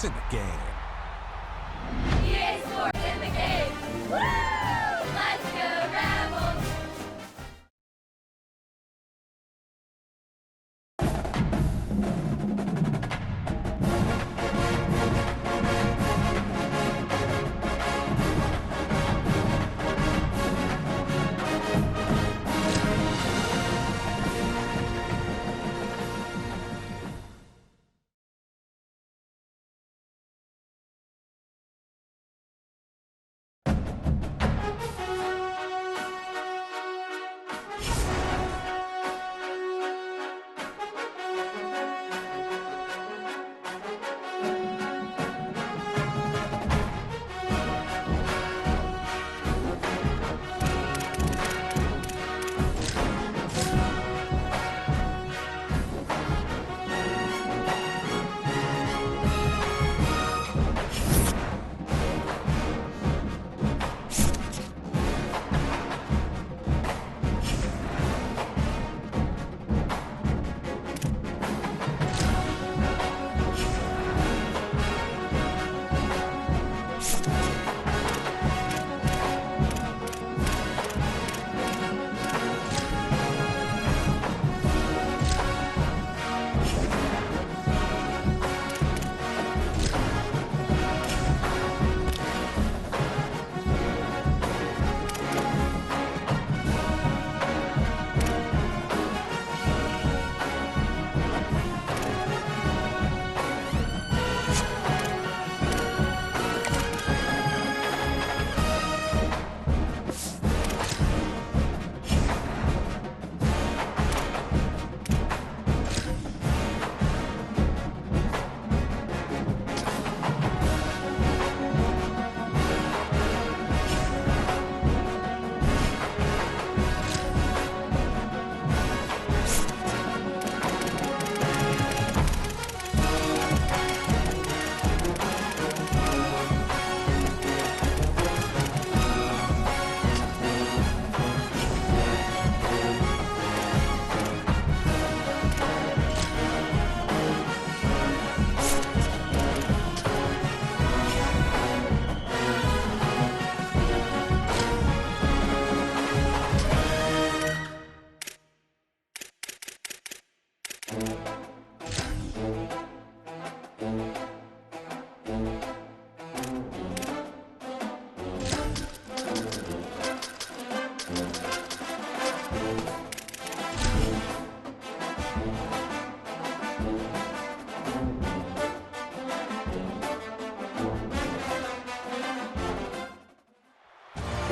Sports in the game. EA Sports in the game. Woo! Let's go Rebels!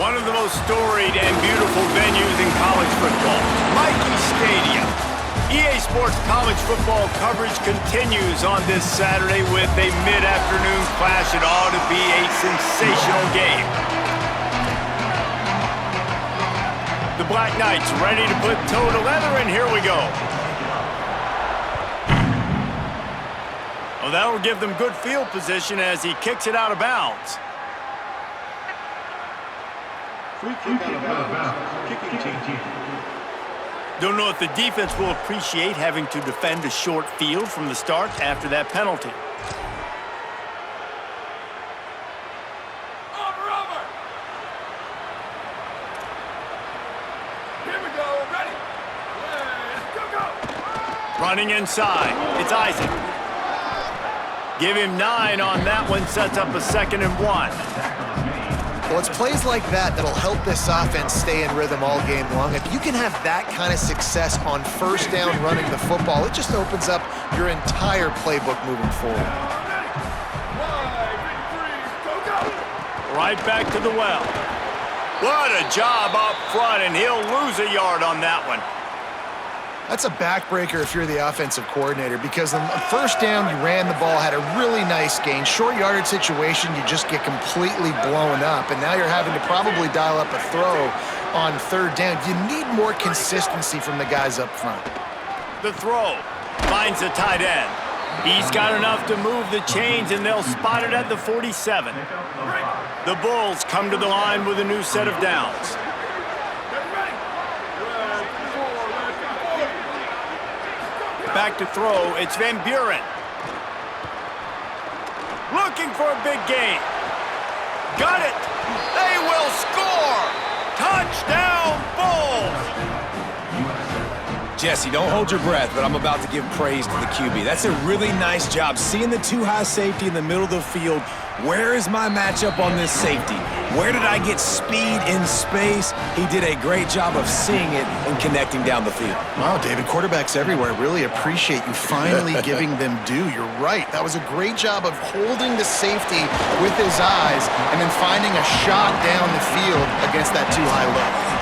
One of the most storied and beautiful venues in college football, Michie Stadium. EA Sports college football coverage continues on this Saturday with a mid-afternoon clash. It ought to be a sensational game. The Black Knights ready to put toe to leather, and here we go. Well, that'll give them good field position as he kicks it out of bounds. Free kick out of bounds. Kicking team. Don't know if the defense will appreciate having to defend a short field from the start after that penalty. Here we go, ready? Go! Running inside, it's Isaac. Give him 9 on that one, sets up a 2nd and 1. Well, it's plays like that that'll help this offense stay in rhythm all game long. If you can have that kind of success on first down running the football, it just opens up your entire playbook moving forward. Right back to the well. What a job up front, and he'll lose a yard on that one. That's a backbreaker if you're the offensive coordinator, because on first down, you ran the ball, had a really nice gain. Short yardage situation, you just get completely blown up, and now you're having to probably dial up a throw on 3rd down. You need more consistency from the guys up front. The throw finds the tight end. He's got enough to move the chains, and they'll spot it at the 47. The Bulls come to the line with a new set of downs. Back to throw, it's Van Buren. looking for a big gain. Got it. They will score. Touchdown, Bulls. Jesse, don't hold your breath, but I'm about to give praise to the QB. That's a really nice job. Seeing the two high safety in the middle of the field. Where is my matchup on this safety? Where did I get speed in space? He did a great job of seeing it and connecting down the field. Wow, David, quarterbacks everywhere really appreciate you finally giving them due. You're right. That was a great job of holding the safety with his eyes and then finding a shot down the field against that too high look.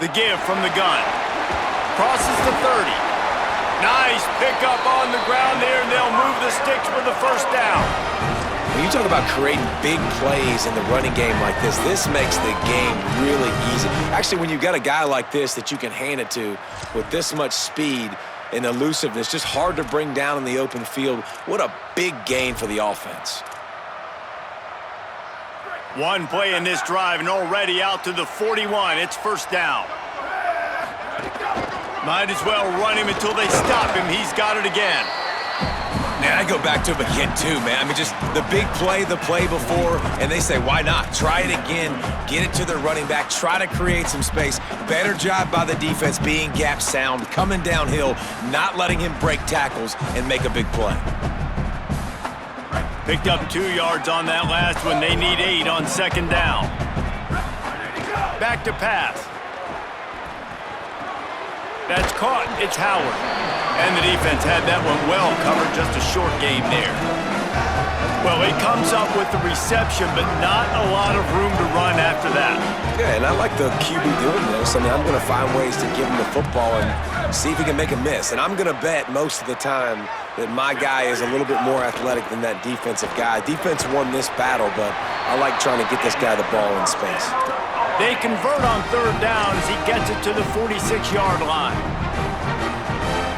The give from the gun. Crosses the 30. Nice pickup on the ground there, and they'll move the sticks with the first down. When you talk about creating big plays in the running game like this makes the game really easy. Actually, when you've got a guy like this that you can hand it to with this much speed and elusiveness, just hard to bring down in the open field, what a big gain for the offense. One play in this drive and already out to the 41. It's first down. Might as well run him until they stop him. He's got it again. Man, I go back to him again too, man. I mean, just the big play, the play before, and they say, why not? Try it again, get it to their running back, try to create some space. Better job by the defense being gap sound, coming downhill, not letting him break tackles and make a big play. Picked up 2 yards on that last one. They need 8 on second down. Back to pass. That's caught. It's Howard. And the defense had that one well covered. Just a short game there. Well, he comes up with the reception, but not a lot of room to run after that. Yeah, and I like the QB doing this. I mean, I'm going to find ways to give him the football and see if he can make a miss. And I'm going to bet most of the time that my guy is a little bit more athletic than that defensive guy. Defense won this battle, but I like trying to get this guy the ball in space. They convert on third down as he gets it to the 46-yard line.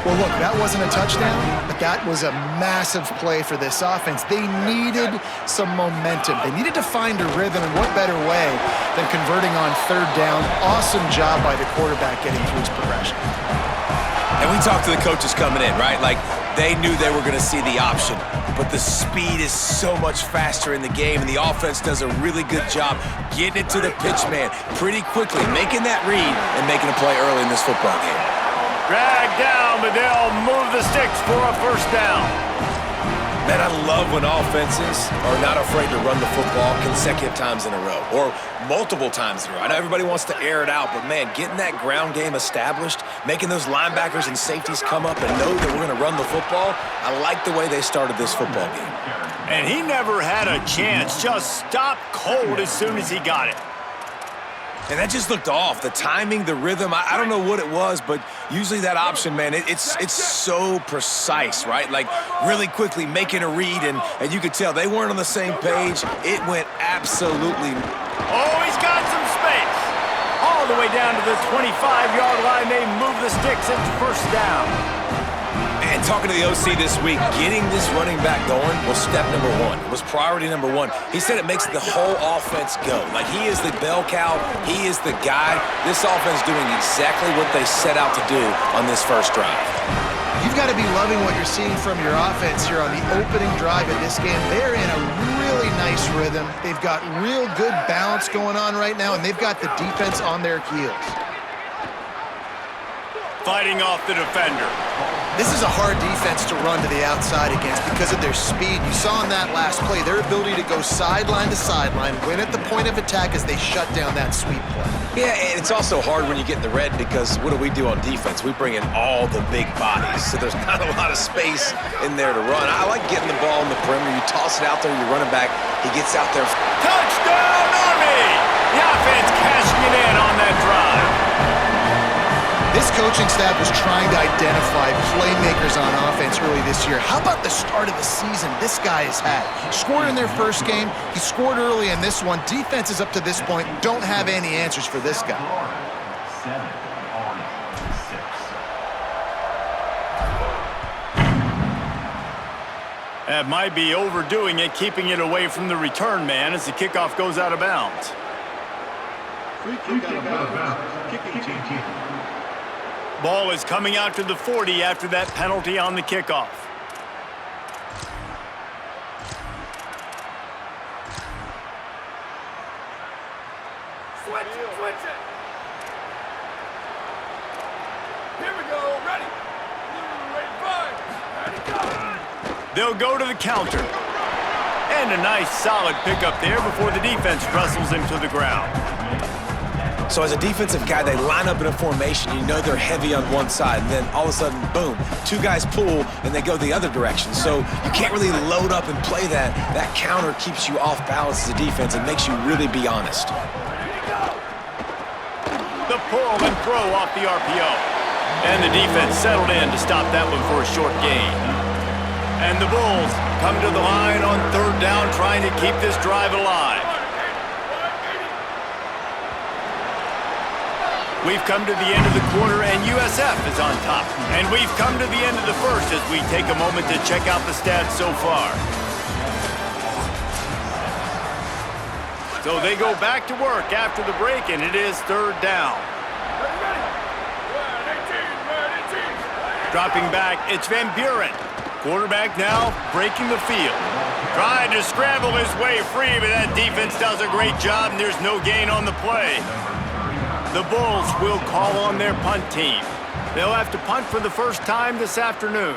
Well, look, that wasn't a touchdown, but that was a massive play for this offense. They needed some momentum. They needed to find a rhythm, and what better way than converting on third down. Awesome job by the quarterback getting through his progression. And we talked to the coaches coming in, right? Like, they knew they were going to see the option, but the speed is so much faster in the game, and the offense does a really good job getting it to the pitch man pretty quickly, making that read and making a play early in this football game. Dragged down, but they'll move the sticks for a first down. Man, I love when offenses are not afraid to run the football consecutive times in a row or multiple times in a row. I know everybody wants to air it out, but man, getting that ground game established, making those linebackers and safeties come up and know that we're going to run the football, I like the way they started this football game. And he never had a chance, just stopped cold as soon as he got it. And that just looked off. The timing, the rhythm, I don't know what it was, but usually that option, man, it's so precise, right? Like really quickly making a read, and you could tell they weren't on the same page. It went absolutely. Oh, he's got some space. All the way down to the 25-yard line. They move the sticks. It's first down. And talking to the OC this week, getting this running back going was step number one. It was priority number one. He said it makes the whole offense go. Like, he is the bell cow. He is the guy. This offense doing exactly what they set out to do on this first drive. You've got to be loving what you're seeing from your offense here on the opening drive of this game. They're in a really nice rhythm. They've got real good balance going on right now, and they've got the defense on their heels. Fighting off the defender. This is a hard defense to run to the outside against because of their speed. You saw in that last play their ability to go sideline to sideline, win at the point of attack as they shut down that sweep play. Yeah, and it's also hard when you get in the red because what do we do on defense? We bring in all the big bodies, so there's not a lot of space in there to run. I like getting the ball in the perimeter. You toss it out there, you run it back, he gets out there. Touchdown, Army! The offense cashing it in on that drive. This This coaching staff was trying to identify playmakers on offense early this year. How about the start of the season this guy has had? Scored in their first game. He scored early in this one. Defenses up to this point don't have any answers for this guy. 7 on 6. That might be overdoing it, keeping it away from the return man as the kickoff goes out of bounds. Free kick out of bounds. Kicking team. Ball is coming out to the 40 after that penalty on the kickoff. Switch it. Here we go. Ready. Ready, go. They'll go to the counter. And a nice solid pickup there before the defense wrestles him to the ground. So as a defensive guy, they line up in a formation. You know they're heavy on one side, and then all of a sudden, boom, 2 guys pull, and they go the other direction. So you can't really load up and play that. That counter keeps you off balance as a defense and makes you really be honest. The pull and throw off the RPO. And the defense settled in to stop that one for a short gain. And the Bulls come to the line on 3rd down, trying to keep this drive alive. We've come to the end of the quarter, and USF is on top. And we've come to the end of the first as we take a moment to check out the stats so far. So they go back to work after the break, and it is 3rd down. Dropping back, it's Van Buren. Quarterback now breaking the field. Trying to scramble his way free, but that defense does a great job, and there's no gain on the play. The Bulls will call on their punt team. They'll have to punt for the first time this afternoon.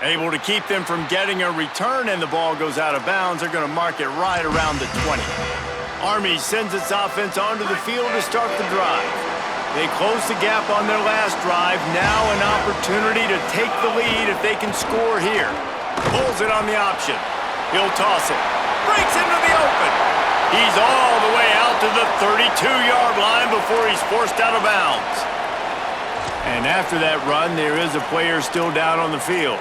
Able to keep them from getting a return, and the ball goes out of bounds. They're going to mark it right around the 20. Army sends its offense onto the field to start the drive. They close the gap on their last drive. Now an opportunity to take the lead if they can score here. Pulls it on the option. He'll toss it. Breaks into the open. He's all the way out to the 32-yard line before he's forced out of bounds. And after that run, there is a player still down on the field.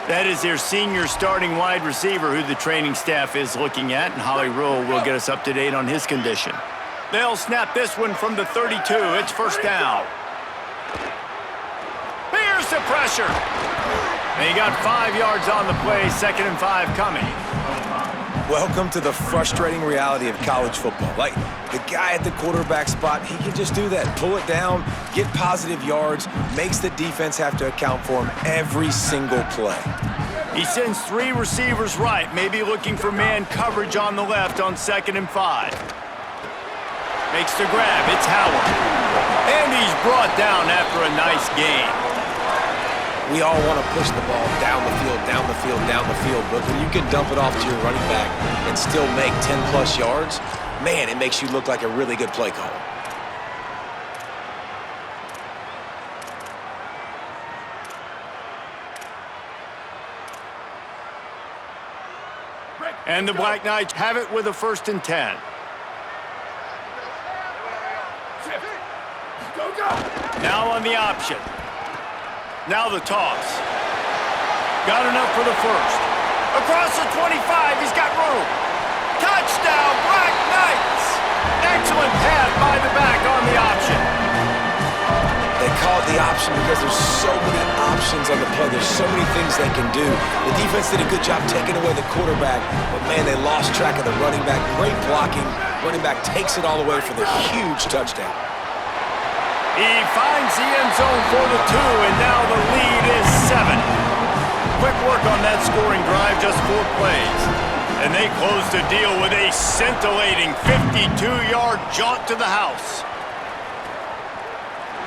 That is their senior starting wide receiver who the training staff is looking at, and Holly Rule will get us up to date on his condition. They'll snap this one from the 32. It's 1st down. Here's the pressure. They got 5 yards on the play, 2nd and 5 coming. Welcome to the frustrating reality of college football. Like, the guy at the quarterback spot, he can just do that. Pull it down, get positive yards, makes the defense have to account for him every single play. He sends 3 receivers right, maybe looking for man coverage on the left on 2nd and 5. Makes the grab, it's Howard. And he's brought down after a nice gain. We all want to push the ball down the field, down the field, down the field, but when you can dump it off to your running back and still make 10-plus yards, man, it makes you look like a really good play caller. And the Black Knights have it with a 1st and 10. Now on the option. Now the toss. Got enough for the 1st. Across the 25, he's got room. Touchdown, Black Knights! Excellent pass by the back on the option. They call it the option because there's so many options on the play. There's so many things they can do. The defense did a good job taking away the quarterback, but man, they lost track of the running back. Great blocking. Running back takes it all away for the huge touchdown. He finds the end zone for the 2, and now the lead is 7. Quick work on that scoring drive, just 4 plays. And they close the deal with a scintillating 52-yard jaunt to the house.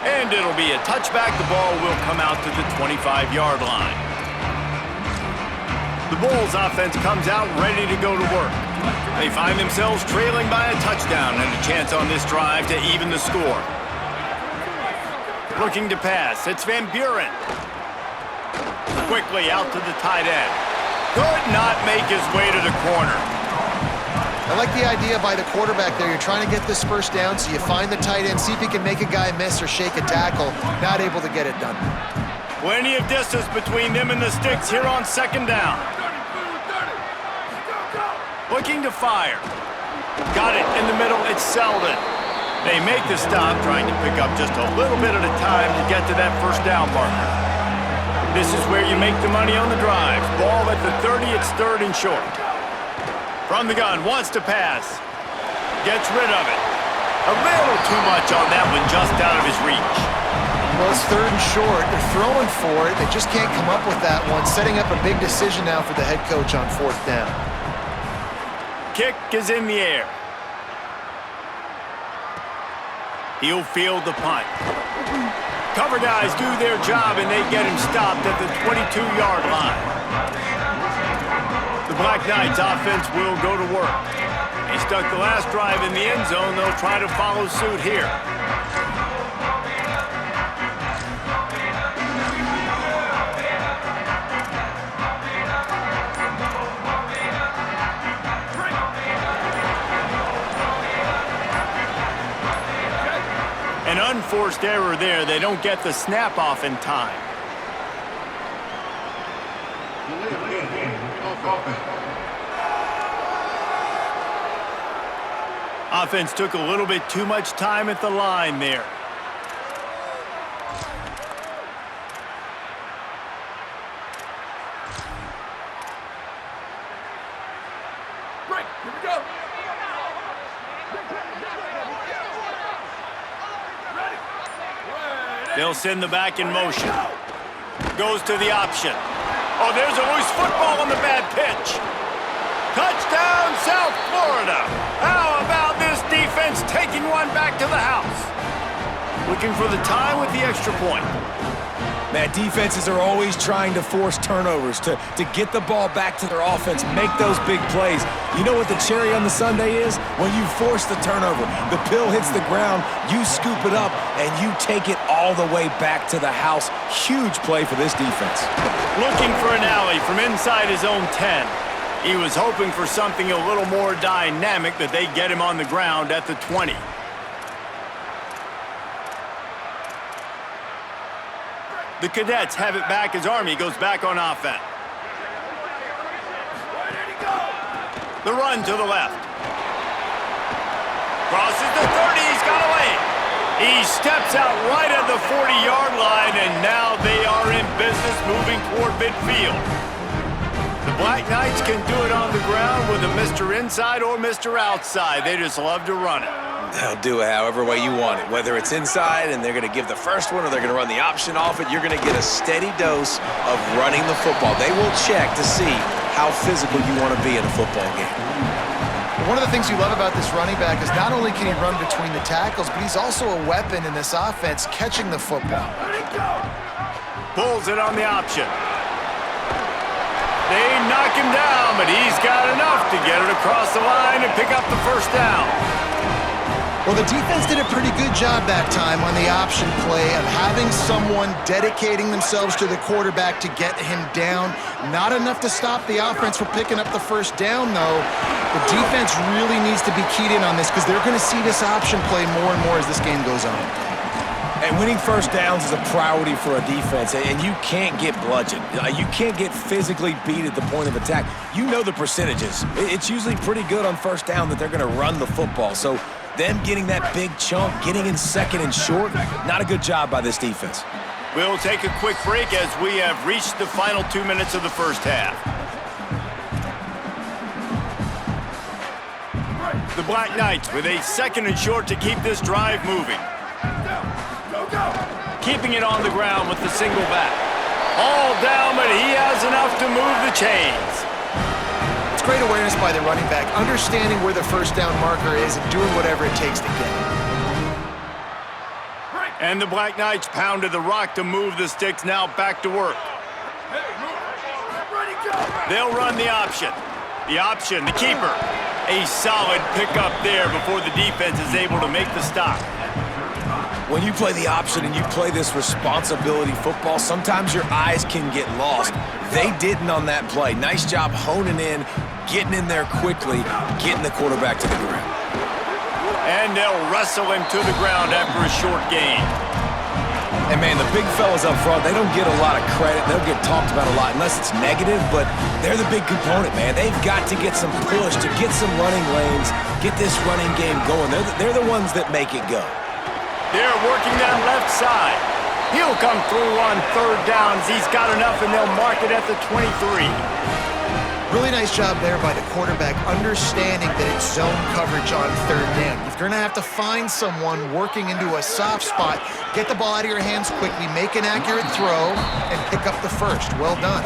And it'll be a touchback. The ball will come out to the 25-yard line. The Bulls offense comes out ready to go to work. They find themselves trailing by a touchdown and a chance on this drive to even the score. Looking to pass, it's Van Buren. Quickly out to the tight end. Could not make his way to the corner. I like the idea by the quarterback there. You're trying to get this first down, so you find the tight end, see if he can make a guy miss or shake a tackle. Not able to get it done. Plenty of distance between them and the sticks here on second down. 30, 30. Go, go. Looking to fire. Got it in the middle. It's Selden. They make the stop, trying to pick up just a little bit at a time to get to that first down marker. This is where you make the money on the drive. Ball at the 30. It's third and short. From the gun, wants to pass. Gets rid of it. A little too much on that one, just out of his reach. Well, it's third and short. They're throwing for it. They just can't come up with that one. Setting up a big decision now for the head coach on fourth down. Kick is in the air. He'll field the punt. Cover guys do their job, and they get him stopped at the 22-yard line. The Black Knights offense will go to work. They stuck the last drive in the end zone. They'll try to follow suit here. An unforced error there. They don't get the snap off in time. Offense took a little bit too much time at the line there. Break. Here we go. Ready. Ready. They'll send the back in motion. Goes to the option. Oh, there's a loose football on the bad pitch. Touchdown, South Florida. How about this defense taking one back to the house? Looking for the tie with the extra point. Man, defenses are always trying to force turnovers to get the ball back to their offense, make those big plays. You know what the cherry on the sundae is? When you force the turnover, the pill hits the ground, you scoop it up, and you take it all the way back to the house. Huge play for this defense. Looking for an alley from inside his own 10. He was hoping for something a little more dynamic, but they get him on the ground at the 20. The Cadets have it back as Army goes back on offense. The run to the left. Crosses the 30, he's got away. He steps out right at the 40-yard line, and now they are in business moving toward midfield. The Black Knights can do it on the ground with a Mr. Inside or Mr. Outside. They just love to run it. They'll do it however way you want it. Whether it's inside and they're going to give the first one or they're going to run the option off it, you're going to get a steady dose of running the football. They will check to see how physical you want to be in a football game. One of the things you love about this running back is not only can he run between the tackles, but he's also a weapon in this offense catching the football. Pulls it on the option. They knock him down, but he's got enough to get it across the line and pick up the first down. Well, the defense did a pretty good job that time on the option play of having someone dedicating themselves to the quarterback to get him down. Not enough to stop the offense from picking up the first down, though. The defense really needs to be keyed in on this because they're going to see this option play more and more as this game goes on. And winning first downs is a priority for a defense, and you can't get bludgeoned. You can't get physically beat at the point of attack. You know the percentages. It's usually pretty good on first down that they're going to run the football. So them getting that big chunk, getting in second and short, not a good job by this defense. We'll take a quick break as we have reached the final 2 minutes of the first half. The Black Knights with a second and short to keep this drive moving. Keeping it on the ground with the single back. All down, but he has enough to move the chains. It's great awareness by the running back, understanding where the first down marker is and doing whatever it takes to get it. And the Black Knights pounded the rock to move the sticks, now back to work. They'll run the option. The option, the keeper. A solid pickup there before the defense is able to make the stop. When you play the option and you play this responsibility football, sometimes your eyes can get lost. They didn't on that play. Nice job honing in, getting in there quickly, getting the quarterback to the ground. And they'll wrestle him to the ground after a short gain. And, man, the big fellas up front, they don't get a lot of credit. They'll get talked about a lot unless it's negative, but they're the big component, man. They've got to get some push, to get some running lanes, get this running game going. They're the ones that make it go. They're working that left side. He'll come through on third downs. He's got enough, and they'll mark it at the 23. Really nice job there by the quarterback, understanding that it's zone coverage on third down. You're going to have to find someone working into a soft spot, get the ball out of your hands quickly, make an accurate throw, and pick up the first. Well done.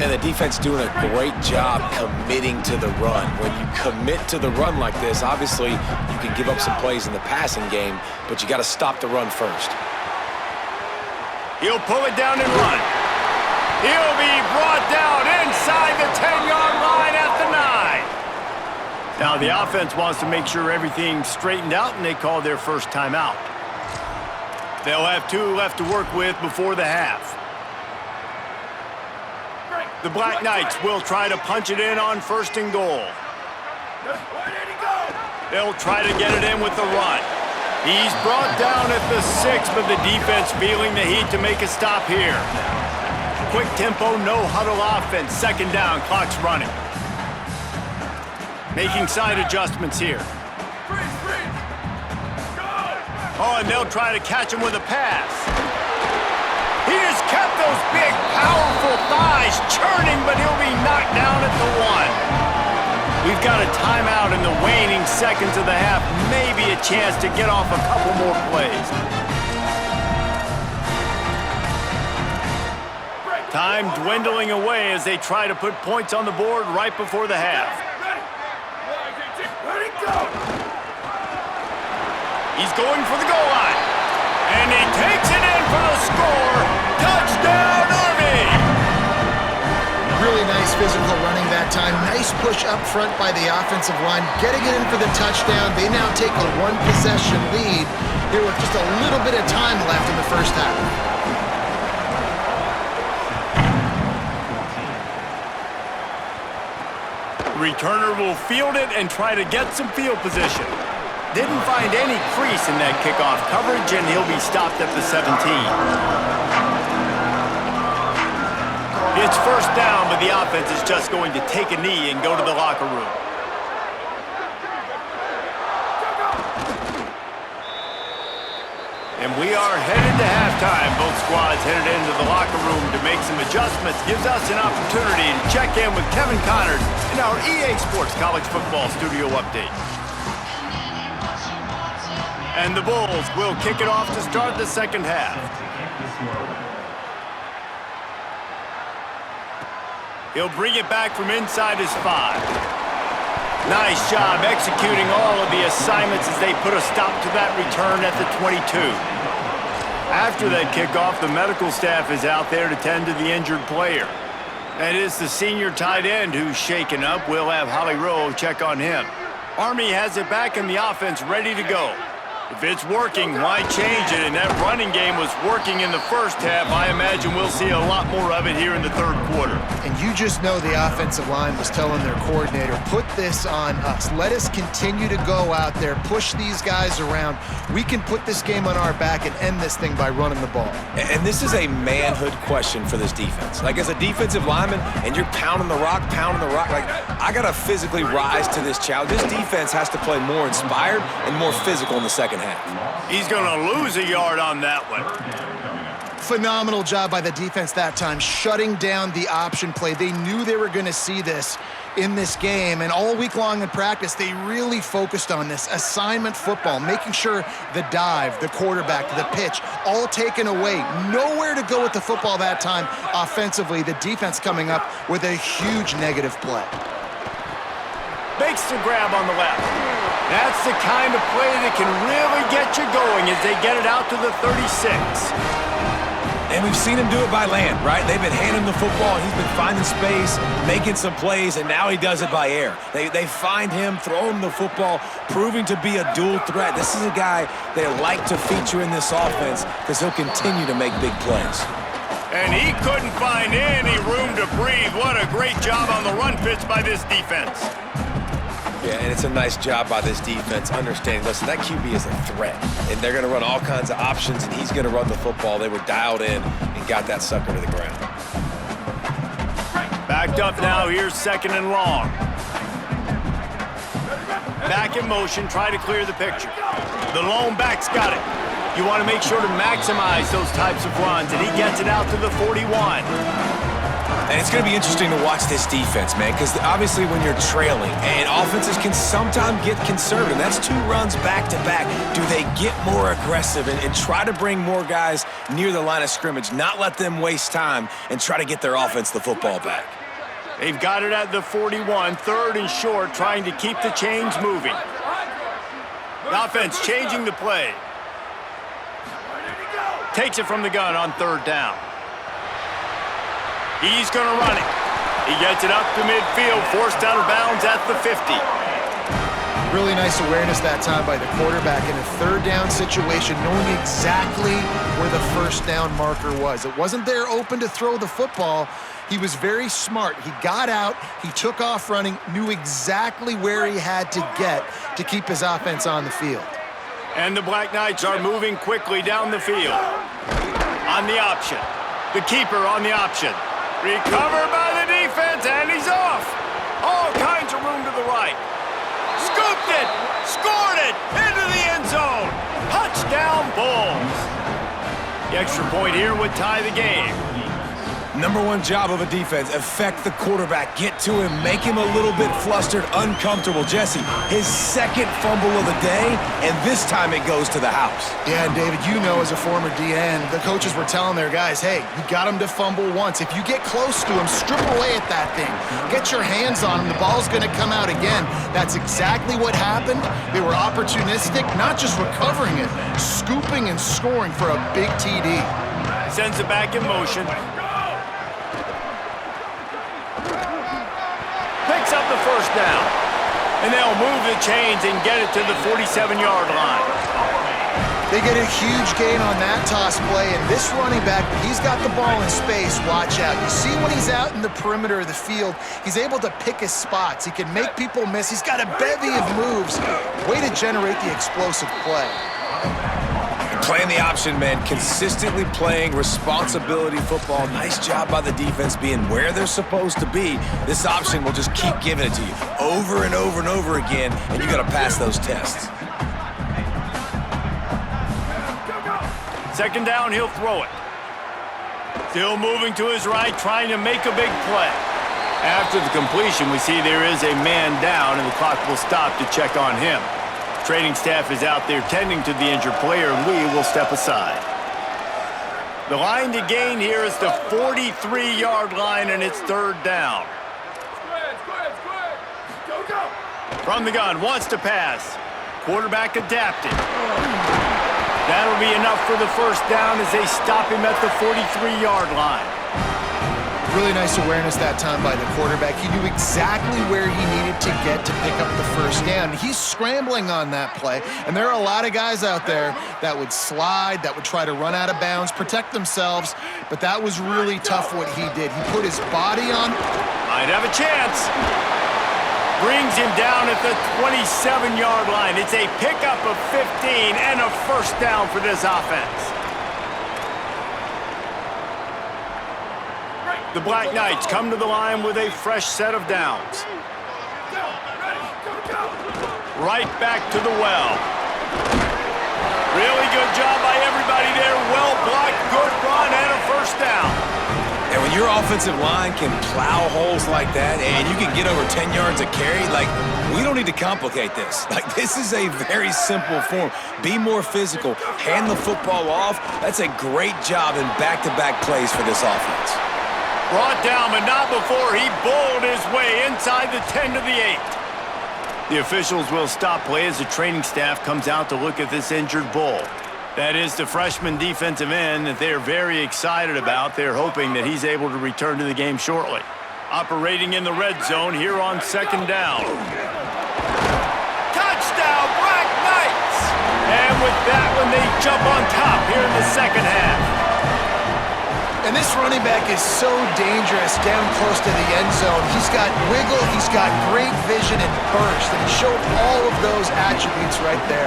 And the defense doing a great job committing to the run. When you commit to the run like this, obviously you can give up some plays in the passing game, but you got to stop the run first. He'll pull it down and run. He'll be brought down inside the 10-yard line at the 9. Now the offense wants to make sure everything's straightened out, and they call their first timeout. They'll have 2 left to work with before the half. The Black Knights will try to punch it in on first and goal. They'll try to get it in with the run. He's brought down at the 6, but the defense feeling the heat to make a stop here. Quick tempo, no huddle offense. Second down, clock's running. Making side adjustments here. Oh, and they'll try to catch him with a pass. He just kept those big, powerful thighs churning, but he'll be knocked down at the 1. We've got a timeout in the waning seconds of the half. Maybe a chance to get off a couple more plays. Time dwindling away as they try to put points on the board right before the half. He's going for the goal line. And he takes it in for the score. Touchdown, Army! Really nice physical running that time. Nice push up front by the offensive line. Getting it in for the touchdown. They now take a 1-possession lead here with just a little bit of time left in the first half. Returner will field it and try to get some field position. Didn't find any crease in that kickoff coverage, and he'll be stopped at the 17. It's first down, but the offense is just going to take a knee and go to the locker room. And we are headed to halftime. Both squads headed into the locker room to make some adjustments. Gives us an opportunity to check in with Kevin Connors in our EA Sports College Football Studio Update. And the Bulls will kick it off to start the second half. He'll bring it back from inside his 5. Nice job executing all of the assignments as they put a stop to that return at the 22. After that kickoff, the medical staff is out there to tend to the injured player. And it's the senior tight end who's shaken up. We'll have Holly Rowe check on him. Army has it back in the offense ready to go. If it's working, why change it? And that running game was working in the first half. I imagine we'll see a lot more of it here in the third quarter. And you just know the offensive line was telling their coordinator, put this on us. Let us continue to go out there, push these guys around. We can put this game on our back and end this thing by running the ball. And this is a manhood question for this defense. Like, as a defensive lineman, and you're pounding the rock, like, I got to physically rise to this challenge. This defense has to play more inspired and more physical in the second half. He's going to lose a yard on that one. Phenomenal job by the defense that time, shutting down the option play. They knew they were going to see this in this game, and all week long in practice, they really focused on this assignment football, making sure the dive, the quarterback, the pitch, all taken away. Nowhere to go with the football that time offensively. The defense coming up with a huge negative play. Makes the grab on the left. That's the kind of play that can really get you going as they get it out to the 36. And we've seen him do it by land, right? They've been handing him the football. He's been finding space, making some plays, and now he does it by air. They find him, throw him the football, proving to be a dual threat. This is a guy they like to feature in this offense because he'll continue to make big plays. And he couldn't find any room to breathe. What a great job on the run fits by this defense. Yeah, and it's a nice job by this defense understanding, listen, that QB is a threat, and they're going to run all kinds of options, and he's going to run the football. They were dialed in and got that sucker to the ground. Backed up now, here's 2nd and long. Back in motion, try to clear the picture. The lone back's got it. You want to make sure to maximize those types of runs, and he gets it out to the 41. And it's going to be interesting to watch this defense, man, because obviously when you're trailing, and offenses can sometimes get conservative. That's 2 runs back-to-back. Do they get more aggressive and try to bring more guys near the line of scrimmage, not let them waste time, and try to get their offense the football back? They've got it at the 41, 3rd and short, trying to keep the chains moving. The offense changing the play. Takes it from the gun on 3rd down. He's going to run it. He gets it up to midfield, forced out of bounds at the 50. Really nice awareness that time by the quarterback in a 3rd down situation, knowing exactly where the 1st down marker was. It wasn't there open to throw the football. He was very smart. He got out, he took off running, knew exactly where he had to get to keep his offense on the field. And the Black Knights are moving quickly down the field. On the option. The keeper on the option. Recovered by the defense, and he's off. All kinds of room to the right. Scooped it, scored it, into the end zone. Touchdown, Bulls. The extra point here would tie the game. Number 1 job of a defense, affect the quarterback, get to him, make him a little bit flustered, uncomfortable. Jesse, his 2nd fumble of the day, and this time it goes to the house. Yeah, and David, you know as a former DN, the coaches were telling their guys, hey, you got him to fumble once. If you get close to him, strip away at that thing. Get your hands on him. The ball's going to come out again. That's exactly what happened. They were opportunistic, not just recovering it, scooping and scoring for a big TD. Sends it back in motion. Picks up the 1st down. And they'll move the chains and get it to the 47-yard line. They get a huge gain on that toss play, and this running back, he's got the ball in space, watch out. You see when he's out in the perimeter of the field, he's able to pick his spots. He can make people miss. He's got a bevy of moves. Way to generate the explosive play. Playing the option, man, consistently playing responsibility football. Nice job by the defense being where they're supposed to be. This option will just keep giving it to you over and over and over again, and you got to pass those tests. 2nd down, he'll throw it. Still moving to his right, trying to make a big play. After the completion, we see there is a man down, and the clock will stop to check on him. Training staff is out there tending to the injured player, and we will step aside. The line to gain here is the 43-yard line, and it's 3rd down. From the gun, wants to pass. Quarterback adapted. That'll be enough for the 1st down as they stop him at the 43-yard line. Really nice awareness that time by the quarterback. He knew exactly where he needed to get to pick up the 1st down. He's scrambling on that play, and there are a lot of guys out there that would slide, that would try to run out of bounds, protect themselves, but that was really tough what he did. He put his body on. Might have a chance. Brings him down at the 27-yard line. It's a pickup of 15 and a 1st down for this offense. The Black Knights come to the line with a fresh set of downs. Right back to the well. Really good job by everybody there. Well blocked, good run, and a 1st down. And when your offensive line can plow holes like that and you can get over 10 yards a carry, like, we don't need to complicate this. Like, this is a very simple form. Be more physical. Hand the football off. That's a great job in back-to-back plays for this offense. Brought down, but not before he bowled his way inside the 10 to the 8. The officials will stop play as the training staff comes out to look at this injured Bull. That is the freshman defensive end that they're very excited about. They're hoping that he's able to return to the game shortly. Operating in the red zone here on 2nd down. Touchdown, Black Knights! And with that one, they jump on top here in the 2nd half. And this running back is so dangerous down close to the end zone. He's got wiggle, he's got great vision and burst, and he showed all of those attributes right there.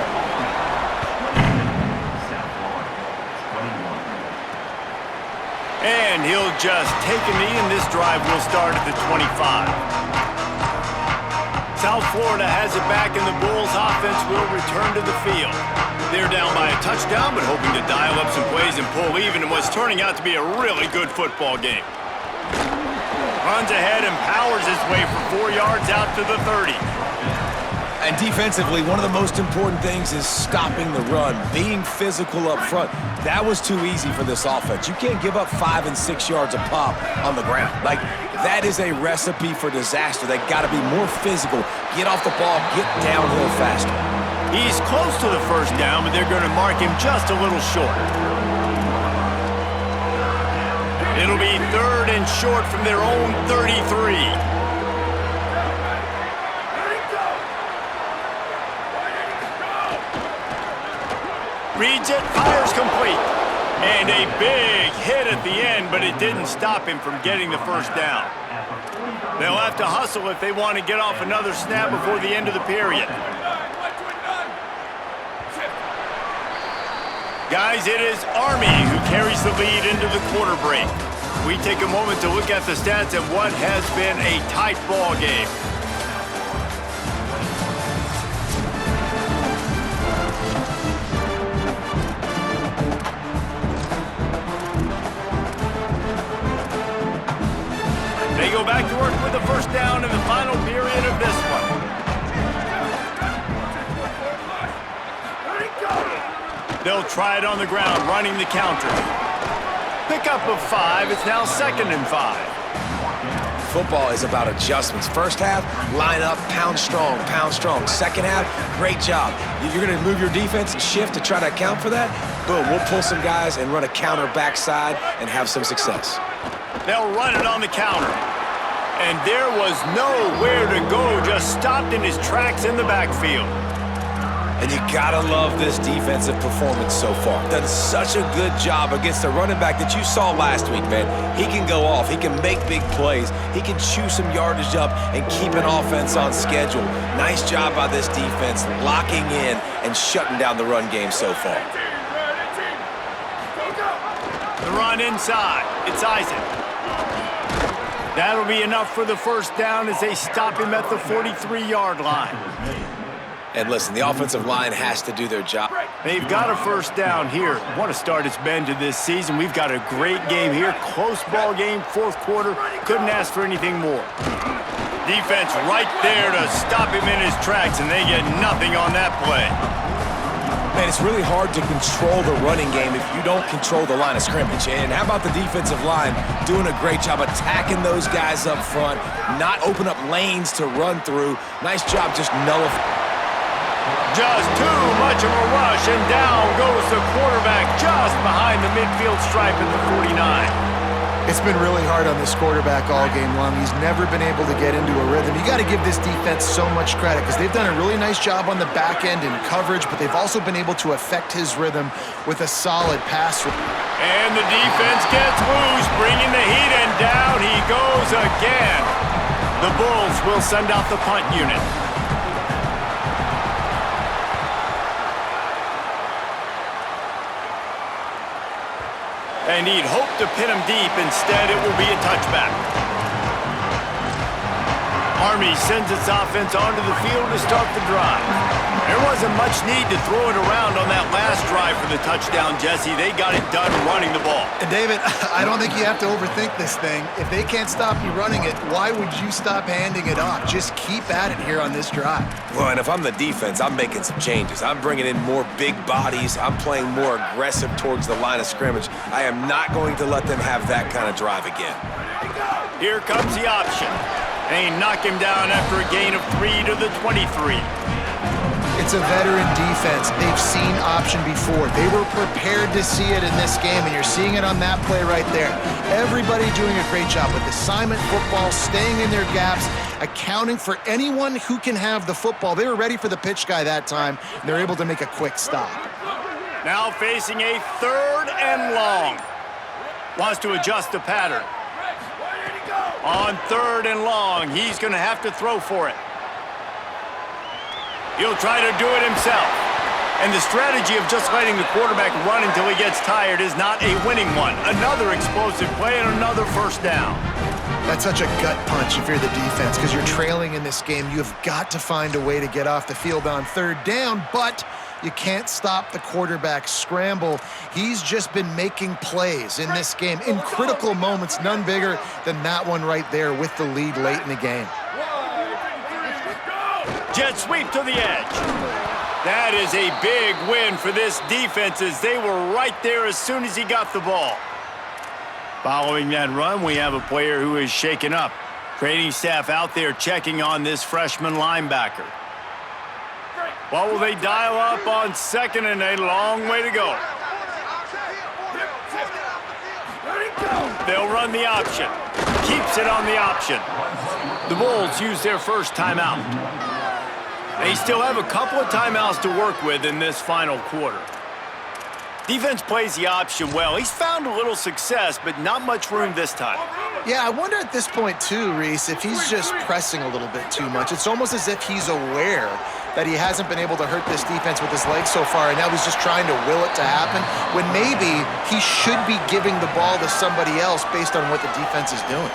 And he'll just take a knee, and this drive will start at the 25. South Florida has it back, and the Bulls offense will return to the field. They're down by a touchdown, but hoping to dial up some plays and pull even in what's turning out to be a really good football game. Runs ahead and powers his way for 4 yards out to the 30. And defensively, one of the most important things is stopping the run, being physical up front. That was too easy for this offense. You can't give up 5 and 6 yards a pop on the ground. Like, that is a recipe for disaster. They got to be more physical, get off the ball, get downhill faster. He's close to the first down, but they're going to mark him just a little short. It'll be 3rd and short from their own 33. Reads it, fires complete. And a big hit at the end, but it didn't stop him from getting the first down. They'll have to hustle if they want to get off another snap before the end of the period. Guys, it is Army who carries the lead into the quarter break. We take a moment to look at the stats of what has been a tight ball game. They go back to work with the first down in the final period of this one. They'll try it on the ground, running the counter. Pickup of 5. It's now 2nd and 5. Football is about adjustments. First half, line up, pound strong, pound strong. Second half, great job. You're going to move your defense and shift to try to account for that. Boom, we'll pull some guys and run a counter backside and have some success. They'll run it on the counter. And there was nowhere to go, just stopped in his tracks in the backfield. And you gotta love this defensive performance so far. Done such a good job against the running back that you saw last week, man. He can go off, he can make big plays, he can chew some yardage up and keep an offense on schedule. Nice job by this defense, locking in and shutting down the run game so far. The run inside, it's Isaac. That'll be enough for the first down as they stop him at the 43-yard line. And listen, the offensive line has to do their job. They've got a first down here. What a start it's been to this season. We've got a great game here. Close ball game, 4th quarter. Couldn't ask for anything more. Defense right there to stop him in his tracks, and they get nothing on that play. Man, it's really hard to control the running game if you don't control the line of scrimmage. And how about the defensive line doing a great job attacking those guys up front, not open up lanes to run through. Nice job just nullifying. Just too much of a rush, and down goes the quarterback just behind the midfield stripe at the 49. It's been really hard on this quarterback all game long. He's never been able to get into a rhythm. You got to give this defense so much credit because they've done a really nice job on the back end in coverage, but they've also been able to affect his rhythm with a solid pass. And the defense gets loose, bringing the heat, and down he goes again. The Bulls will send out the punt unit. And he'd hoped to pin him deep. Instead, it will be a touchback. Army sends its offense onto the field to start the drive. There wasn't much need to throw it around on that last drive for the touchdown, Jesse. They got it done running the ball. And David, I don't think you have to overthink this thing. If they can't stop you running it, why would you stop handing it off? Just keep at it here on this drive. Well, and if I'm the defense, I'm making some changes. I'm bringing in more big bodies. I'm playing more aggressive towards the line of scrimmage. I am not going to let them have that kind of drive again. Here comes the option. They knock him down after a gain of 3 to the 23. It's a veteran defense. They've seen option before. They were prepared to see it in this game, and you're seeing it on that play right there. Everybody doing a great job with assignment football, staying in their gaps, accounting for anyone who can have the football. They were ready for the pitch guy that time, and they're able to make a quick stop. Now facing a 3rd and long. Wants to adjust the pattern. Where did he go? On 3rd and long, he's going to have to throw for it. He'll try to do it himself. And the strategy of just letting the quarterback run until he gets tired is not a winning one. Another explosive play and another first down. That's such a gut punch if you're the defense because you're trailing in this game. You've got to find a way to get off the field on 3rd down, but you can't stop the quarterback's scramble. He's just been making plays in this game in critical moments, none bigger than that one right there with the lead late in the game. Jet sweep to the edge. That is a big win for this defense as they were right there as soon as he got the ball. Following that run, we have a player who is shaken up. Training staff out there checking on this freshman linebacker. What will they dial up on 2nd and a long way to go? They'll run the option. Keeps it on the option. The Bulls use their first timeout. They still have a couple of timeouts to work with in this final quarter. Defense plays the option well. He's found a little success, but not much room this time. Yeah, I wonder at this point too, Reese, if he's just pressing a little bit too much. It's almost as if he's aware that he hasn't been able to hurt this defense with his legs so far, and now he's just trying to will it to happen, when maybe he should be giving the ball to somebody else based on what the defense is doing.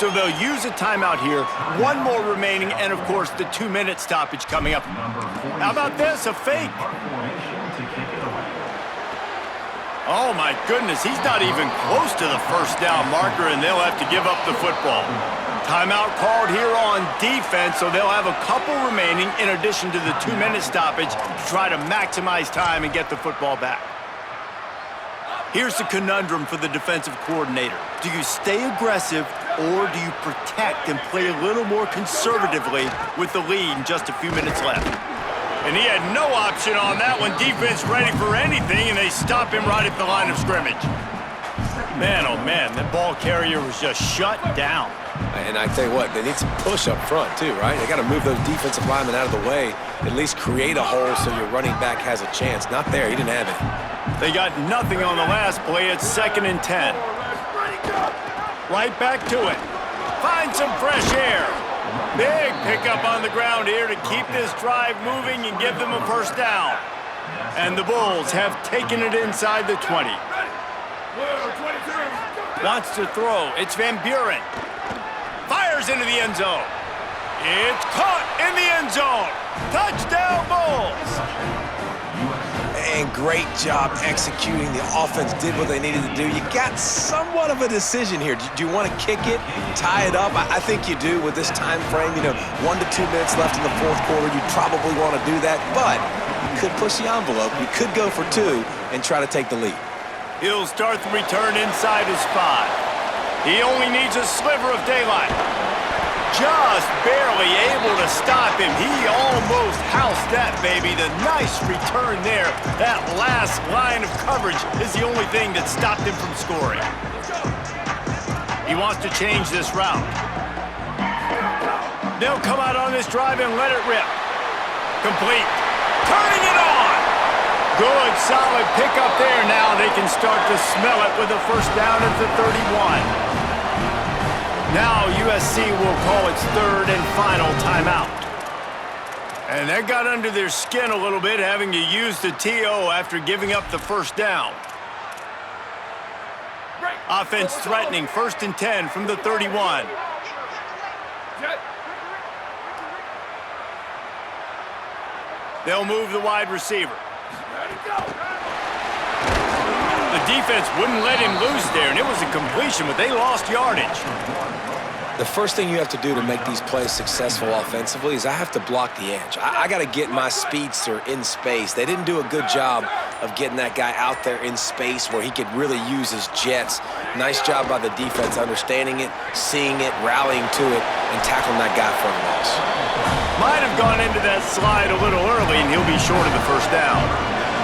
So they'll use a timeout here. One more remaining, and of course, the 2-minute stoppage coming up. How about this? A fake. Oh, my goodness. He's not even close to the first down marker, and they'll have to give up the football. Timeout called here on defense, so they'll have a couple remaining in addition to the 2-minute stoppage to try to maximize time and get the football back. Here's the conundrum for the defensive coordinator. Do you stay aggressive or do you protect and play a little more conservatively with the lead and just a few minutes left? And he had no option on that one. Defense ready for anything, and they stop him right at the line of scrimmage. Man, oh man, that ball carrier was just shut down. And I tell you what, they need some push up front too, right? They got to move those defensive linemen out of the way, at least create a hole so your running back has a chance. Not there, he didn't have it. They got nothing on the last play. It's 2nd and 10. Right back to it. Find some fresh air. Big pickup on the ground here to keep this drive moving and give them a first down. And the Bulls have taken it inside the 20. Wants to throw. It's Van Buren. Fires into the end zone. It's caught in the end zone. Touchdown, Bulls. And great job executing. The offense did what they needed to do. You got somewhat of a decision here. Do you want to kick it, tie it up? I think you do with this time frame. 1 to 2 minutes left in the 4th quarter. You'd probably want to do that, but you could push the envelope. You could go for 2 and try to take the lead. He'll start the return inside his 5. He only needs a sliver of daylight. Just barely able to stop him. He almost housed that baby. The nice return there. That last line of coverage is the only thing that stopped him from scoring. He wants to change this route. They'll come out on this drive and let it rip. Complete. Turning it on. Good, solid pickup there. Now they can start to smell it with a first down at the 31. Now USC will call its 3rd and final timeout. And that got under their skin a little bit, having to use the TO after giving up the first down. Offense threatening, 1st and 10 from the 31. They'll move the wide receiver. The defense wouldn't let him loose there, and it was a completion, but they lost yardage. The first thing you have to do to make these plays successful offensively is I have to block the edge. I got to get my speedster in space. They didn't do a good job of getting that guy out there in space where he could really use his jets. Nice job by the defense understanding it, seeing it, rallying to it, and tackling that guy for a loss. Might have gone into that slide a little early, and he'll be short of the first down.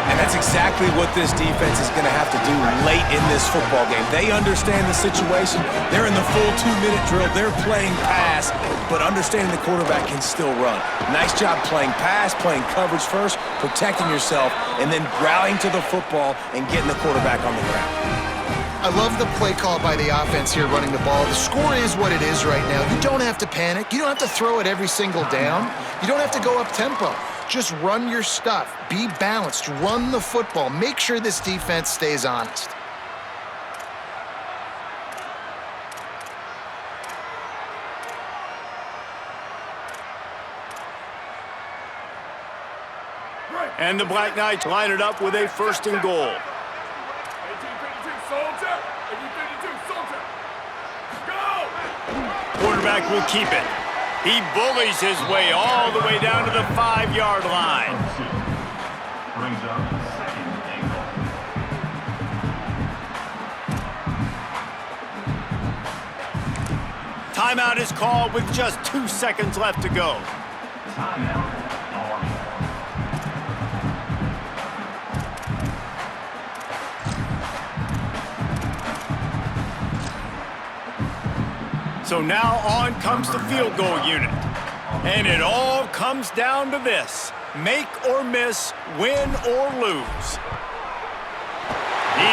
And that's exactly what this defense is going to have to do late in this football game. They understand the situation. They're in the full 2-minute drill. They're playing pass, but understanding the quarterback can still run. Nice job playing pass, playing coverage first, protecting yourself, and then rallying to the football and getting the quarterback on the ground. I love the play call by the offense here running the ball. The score is what it is right now. You don't have to panic. You don't have to throw it every single down. You don't have to go up tempo. Just run your stuff. Be balanced. Run the football. Make sure this defense stays honest. And the Black Knights line it up with a 1st and goal. 1852 Soldier. 1852 Soldier. Go! Quarterback will keep it. He bullies his way all the way down to the 5-yard line. Brings up 2nd and goal. Timeout is called with just 2 seconds left to go. Timeout. Army. So now on comes the field goal unit. And it all comes down to this. Make or miss, win or lose. He